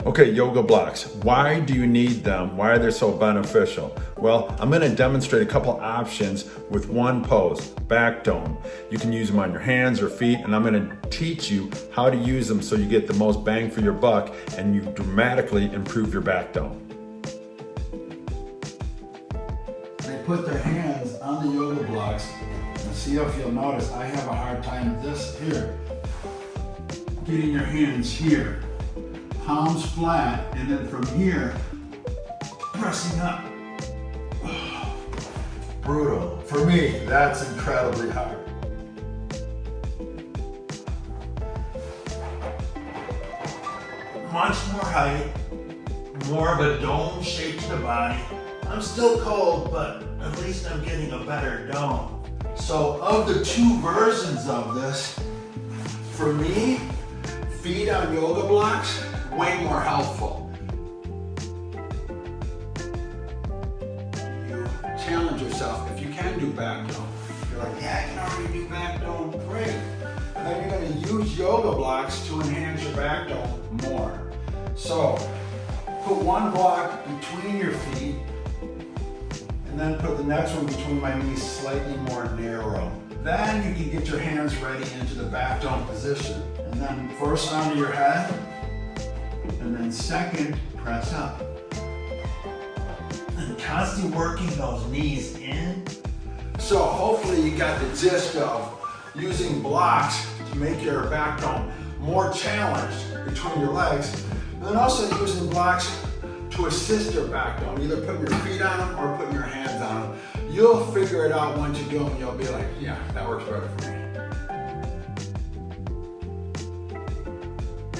Okay, yoga blocks. Why do you need them? Why are they so beneficial? Well, I'm going to demonstrate a couple options with one pose, back dome. You can use them on your hands or feet, and I'm going to teach you how to use them so you get the most bang for your buck and you dramatically improve your back dome. They put their hands on the yoga blocks, and see if you'll notice I have a hard time this here. Getting your hands here. Palms flat, and then from here, pressing up. Brutal. For me, that's incredibly hard. Much more height, more of a dome shape to the body. I'm still cold, but at least I'm getting a better dome. So of the two versions of this, for me, feet on yoga blocks, way more helpful. You challenge yourself. If you can do back dome, you're like, yeah, I can already do back dome, great. And then you're going to use yoga blocks to enhance your back dome more. So put one block between your feet, and then put the next one between my knees, slightly more narrow. Then you can get your hands ready into the back dome position. And then first onto your head, and then second, press up. And constantly working those knees in. So hopefully you got the gist of using blocks to make your back dome more challenged between your legs. And then also using blocks to assist your back dome, either putting your feet on them or putting your hands on them. You'll figure it out once you do them, you'll be like, yeah, that works better for me.